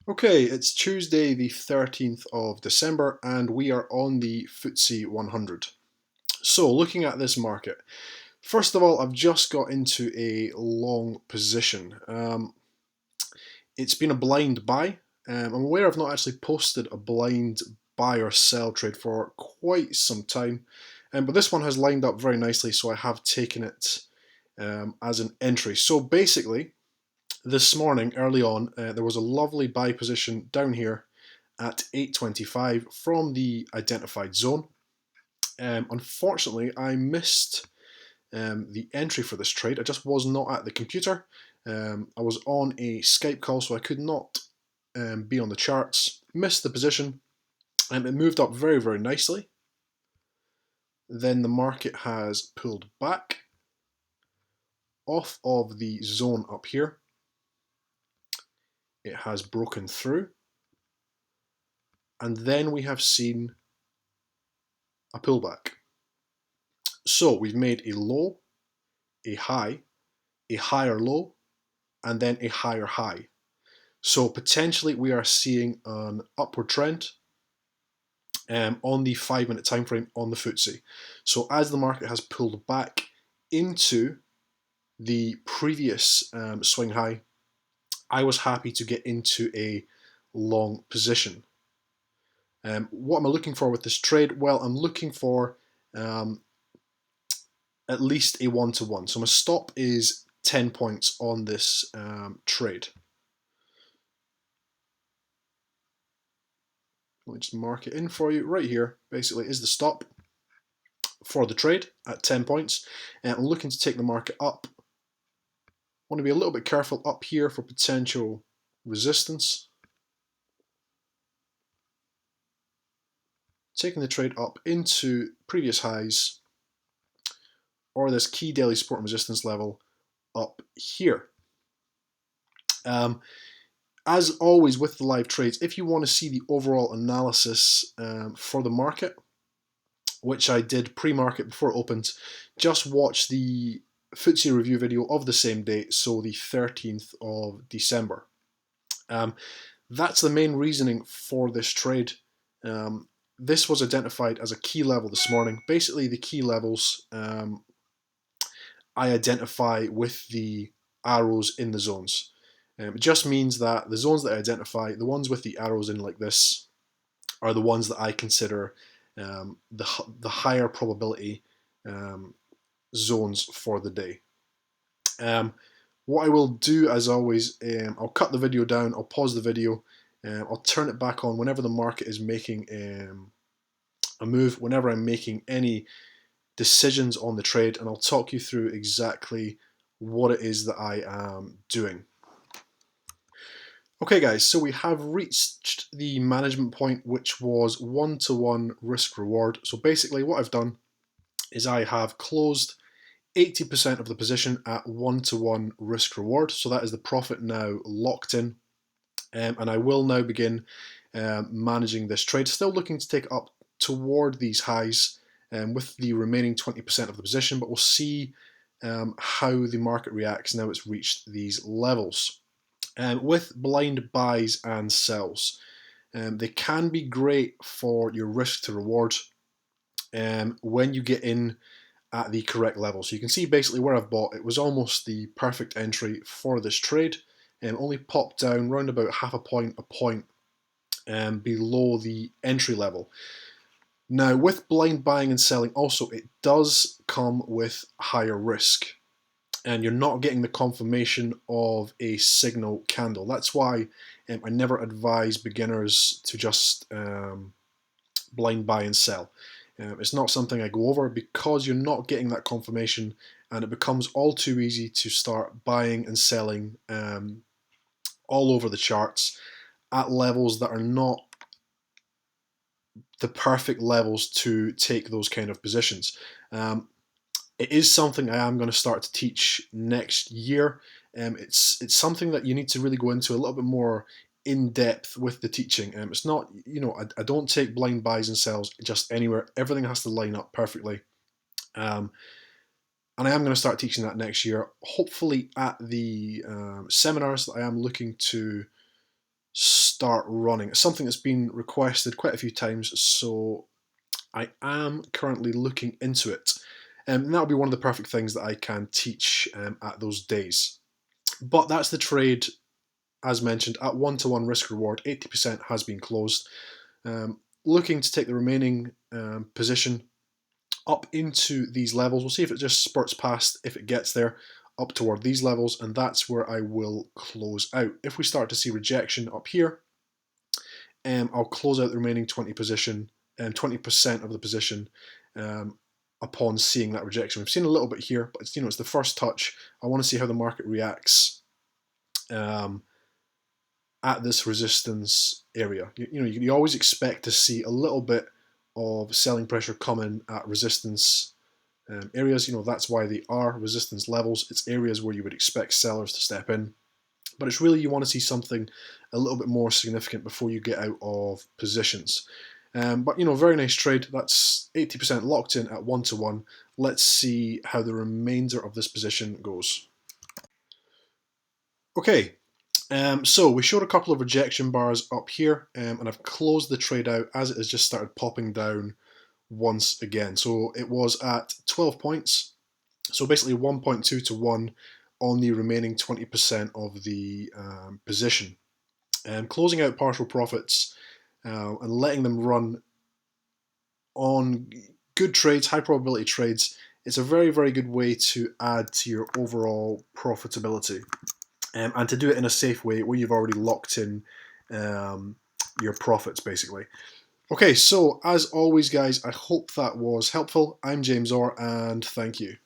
Okay, it's Tuesday the 13th of December and we are on the Ftse 100. So looking at this market, first of all I've just got into a long position. It's been a blind buy. I'm aware I've not actually posted a blind buy or sell trade for quite some time, but this one has lined up very nicely, so I have taken it as an entry. So basically, this morning, early on, there was a lovely buy position down here at 825 from the identified zone. Unfortunately, I missed the entry for this trade. I just was not at the computer. I was on a Skype call, so I could not be on the charts. Missed the position, and it moved up very, very nicely. Then the market has pulled back off of the zone up here. It has broken through. And then we have seen a pullback. So we've made a low, a higher low, and then a higher high. So potentially we are seeing an upward trend on the 5-minute time frame on the Ftse. So as the market has pulled back into the previous swing high, I was happy to get into a long position. What am I looking for with this trade? Well, I'm looking for at least a 1-to-1. So my stop is 10 points on this trade. Let me just mark it in for you. Right here, basically, is the stop for the trade at 10 points. And I'm looking to take the market up. I want to be a little bit careful up here for potential resistance. Taking the trade up into previous highs or this key daily support and resistance level up here. As always with the live trades, if you want to see the overall analysis for the market, which I did pre-market before it opened, just watch the Ftse review video of the same date, so the 13th of December. That's the main reasoning for this trade. This was identified as a key level this morning. Basically, the key levels I identify with the arrows in the zones. It just means that the zones that I identify, the ones with the arrows in like this, are the ones that I consider the higher probability zones for the day. What I will do, as always, I'll cut the video down, I'll pause the video, I'll turn it back on whenever the market is making a move, whenever I'm making any decisions on the trade, and I'll talk you through exactly what it is that I am doing. Okay guys, so we have reached the management point, which was 1-to-1 risk reward. So basically what I've done is I have closed 80% of the position at 1-to-1 risk reward. So that is the profit now locked in. And I will now begin managing this trade. Still looking to take up toward these highs with the remaining 20% of the position, but we'll see how the market reacts now it's reached these levels. With blind buys and sells, they can be great for your risk to reward when you get in at the correct level. So you can see basically where I've bought, it was almost the perfect entry for this trade, and only popped down around about half a point below the entry level. Now with blind buying and selling also, it does come with higher risk, and you're not getting the confirmation of a signal candle. That's why I never advise beginners to just blind buy and sell. It's not something I go over because you're not getting that confirmation, and it becomes all too easy to start buying and selling all over the charts at levels that are not the perfect levels to take those kind of positions. It is something I am going to start to teach next year. It's something that you need to really go into a little bit more in depth with the teaching. It's not, I don't take blind buys and sells just anywhere. Everything has to line up perfectly. And I am going to start teaching that next year, hopefully at the seminars that I am looking to start running. It's something that's been requested quite a few times, so I am currently looking into it. And that'll be one of the perfect things that I can teach at those days. But that's the trade, as mentioned, at 1-to-1 risk reward. 80% has been closed. Looking to take the remaining position up into these levels. We'll see if it just spurts past, if it gets there, up toward these levels, and that's where I will close out. If we start to see rejection up here, I'll close out the remaining 20% of the position upon seeing that rejection. We've seen a little bit here, but it's the first touch. I want to see how the market reacts at this resistance area. You always expect to see a little bit of selling pressure coming at resistance areas. That's why they are resistance levels. It's areas where you would expect sellers to step in. But it's really, you want to see something a little bit more significant before you get out of positions. But very nice trade. That's 80% locked in at 1-to-1. Let's see how the remainder of this position goes. Okay, so we showed a couple of rejection bars up here, and I've closed the trade out as it has just started popping down once again. So it was at 12 points, so basically 1.2-to-1 on the remaining 20% of the position. Closing out partial profits and letting them run on good trades, high probability trades, it's a very, very good way to add to your overall profitability. And to do it in a safe way where you've already locked in your profits, basically. Okay, so as always, guys, I hope that was helpful. I'm James Orr, and thank you.